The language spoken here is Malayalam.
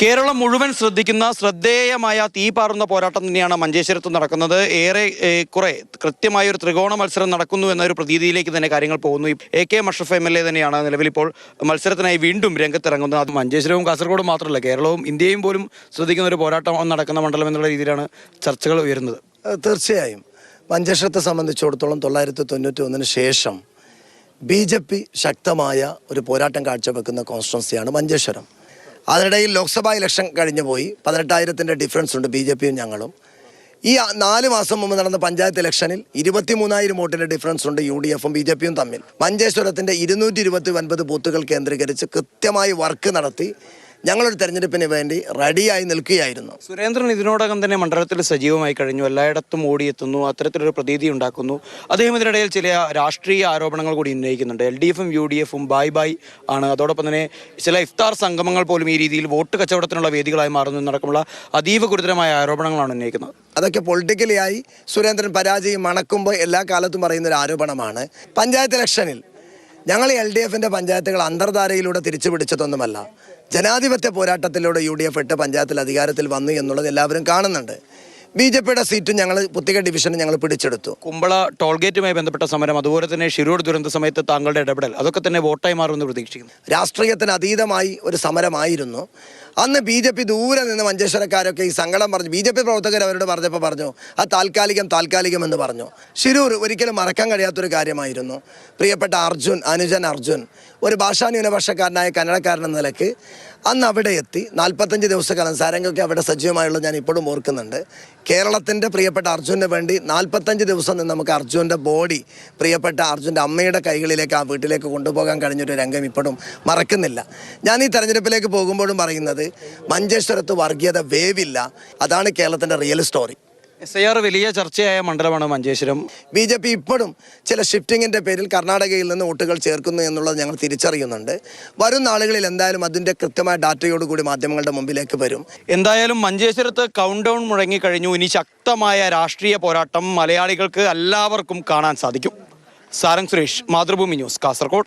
കേരളം മുഴുവൻ ശ്രദ്ധിക്കുന്ന ശ്രദ്ധേയമായ തീപാറുന്ന പോരാട്ടം തന്നെയാണ് മഞ്ചേശ്വരത്ത് നടക്കുന്നത്. കുറെ കൃത്യമായ ഒരു ത്രികോണ മത്സരം നടക്കുന്നു എന്നൊരു പ്രതീതിയിലേക്ക് തന്നെ കാര്യങ്ങൾ പോകുന്നു. AK മഷ്റഫ് MLA തന്നെയാണ് നിലവിലിപ്പോൾ മത്സരത്തിനായി വീണ്ടും രംഗത്തിറങ്ങുന്നത്. അത് മഞ്ചേശ്വരവും കാസർഗോഡും മാത്രമല്ല, കേരളവും ഇന്ത്യയും പോലും ശ്രദ്ധിക്കുന്ന ഒരു പോരാട്ടം നടക്കുന്ന മണ്ഡലം എന്നുള്ള രീതിയിലാണ് ചർച്ചകൾ ഉയരുന്നത്. തീർച്ചയായും മഞ്ചേശ്വരത്തെ സംബന്ധിച്ചിടത്തോളം 1991 ശേഷം BJP ശക്തമായ ഒരു പോരാട്ടം കാഴ്ചവെക്കുന്ന കോൺസ്റ്റിറ്റ്യുവൻസിയാണ് മഞ്ചേശ്വരം. അതിനിടയിൽ ലോക്സഭാ ഇലക്ഷൻ കഴിഞ്ഞു പോയി. 18,000 ഡിഫറൻസ് ഉണ്ട് BJPയും ഞങ്ങളും. ഈ 4 മാസം മുമ്പ് നടന്ന പഞ്ചായത്ത് ഇലക്ഷനിൽ 23,000 വോട്ടിൻ്റെ ഡിഫറൻസ് ഉണ്ട് UDFും BJPയും തമ്മിൽ. മഞ്ചേശ്വരത്തിൻ്റെ 229 ബൂത്തുകൾ കേന്ദ്രീകരിച്ച് കൃത്യമായി വർക്ക് നടത്തി ഞങ്ങളൊരു തെരഞ്ഞെടുപ്പിന് വേണ്ടി റെഡിയായി നിൽക്കുകയായിരുന്നു. സുരേന്ദ്രൻ ഇതിനോടകം തന്നെ മണ്ഡലത്തിൽ സജീവമായി കഴിഞ്ഞു, എല്ലായിടത്തും ഓടിയെത്തുന്നു, അത്തരത്തിലൊരു പ്രതീതി ഉണ്ടാക്കുന്നു. അദ്ദേഹം ഇതിനിടയിൽ ചില രാഷ്ട്രീയ ആരോപണങ്ങൾ കൂടി ഉന്നയിക്കുന്നുണ്ട്. LDFും UDFും ബായ് ആണ്. അതോടൊപ്പം തന്നെ ചില ഇഫ്താർ സംഗമങ്ങൾ പോലും ഈ രീതിയിൽ വോട്ട് കച്ചവടത്തിനുള്ള വേദികളായി മാറുന്നു എന്നടക്കമുള്ള അതീവ ഗുരുതരമായ ആരോപണങ്ങളാണ് ഉന്നയിക്കുന്നത്. അതൊക്കെ പൊളിറ്റിക്കലിയായി സുരേന്ദ്രൻ പരാജയം മണക്കുമ്പോൾ എല്ലാ കാലത്തും പറയുന്നൊരു ആരോപണമാണ്. പഞ്ചായത്ത് ഇലക്ഷനിൽ ഞങ്ങൾ LDFിൻ്റെ പഞ്ചായത്തുകൾ അന്തർധാരയിലൂടെ തിരിച്ചു പിടിച്ചതൊന്നുമല്ല. ജനാധിപത്യ പോരാട്ടത്തിലൂടെ UDF 8 പഞ്ചായത്തിൽ അധികാരത്തിൽ വന്നു എന്നുള്ളത് എല്ലാവരും കാണുന്നുണ്ട്. BJPയുടെ സീറ്റും ഞങ്ങൾ പുത്തിക ഡിവിഷനും ഞങ്ങൾ പിടിച്ചെടുത്തു. കുമ്പള ടോൾഗേറ്റുമായി ബന്ധപ്പെട്ട സമരം, അതുപോലെ തന്നെ ഷിരൂർ ദുരന്ത സമയത്ത് താങ്കളുടെ ഇടപെടൽ, അതൊക്കെ തന്നെ വോട്ടായി മാറുമെന്ന് പ്രതീക്ഷിക്കുന്നു. രാഷ്ട്രീയത്തിന് അതീതമായി ഒരു സമരമായിരുന്നു. അന്ന് BJP ദൂരെ നിന്ന് മഞ്ചേശ്വരക്കാരൊക്കെ ഈ സങ്കടം പറഞ്ഞു. BJP പ്രവർത്തകർ അവരോട് പറഞ്ഞു അത് താൽക്കാലികം എന്ന് പറഞ്ഞു. ഷിരൂർ ഒരിക്കലും മറക്കാൻ കഴിയാത്തൊരു കാര്യമായിരുന്നു. പ്രിയപ്പെട്ട അനുജൻ അർജുൻ ഒരു ഭാഷാ ന്യൂനപക്ഷക്കാരനായ കന്നഡക്കാരൻ എന്ന നിലയ്ക്ക് അന്ന് അവിടെ എത്തി 45 ദിവസക്കാലം സാരംഗൊക്കെ അവിടെ സജീവമായുള്ളത് ഞാൻ ഇപ്പോഴും ഓർക്കുന്നുണ്ട്. കേരളത്തിൻ്റെ പ്രിയപ്പെട്ട അർജുന് വേണ്ടി 45 ദിവസം നിന്ന് നമുക്ക് അർജുൻ്റെ ബോഡി പ്രിയപ്പെട്ട അർജുൻ്റെ അമ്മയുടെ കൈകളിലേക്ക് ആ വീട്ടിലേക്ക് കൊണ്ടുപോകാൻ കഴിഞ്ഞൊരു രംഗം ഇപ്പോഴും മറക്കുന്നില്ല. ഞാൻ ഈ തെരഞ്ഞെടുപ്പിലേക്ക് പോകുമ്പോഴും പറയുന്നത് മഞ്ചേശ്വരത്ത് വർഗീയത വേവില്ല. അതാണ് കേരളത്തിൻ്റെ റിയൽ സ്റ്റോറി. SIR വലിയ ചർച്ചയായ മണ്ഡലമാണ് മഞ്ചേശ്വരം. BJP ഇപ്പോഴും ചില ഷിഫ്റ്റിങ്ങിൻ്റെ പേരിൽ കർണാടകയിൽ നിന്ന് വോട്ടുകൾ ചേർക്കുന്നു എന്നുള്ളത് ഞങ്ങൾ തിരിച്ചറിയുന്നുണ്ട്. വരും നാളുകളിൽ എന്തായാലും അതിൻ്റെ കൃത്യമായ ഡാറ്റയോടുകൂടി മാധ്യമങ്ങളുടെ മുമ്പിലേക്ക് വരും. എന്തായാലും മഞ്ചേശ്വരത്ത് കൗണ്ട് ഡൗൺ മുഴങ്ങിക്കഴിഞ്ഞു. ഇനി ശക്തമായ രാഷ്ട്രീയ പോരാട്ടം മലയാളികൾക്ക് എല്ലാവർക്കും കാണാൻ സാധിക്കും. സാരംഗ് സുരേഷ്, മാതൃഭൂമി ന്യൂസ്, കാസർഗോഡ്.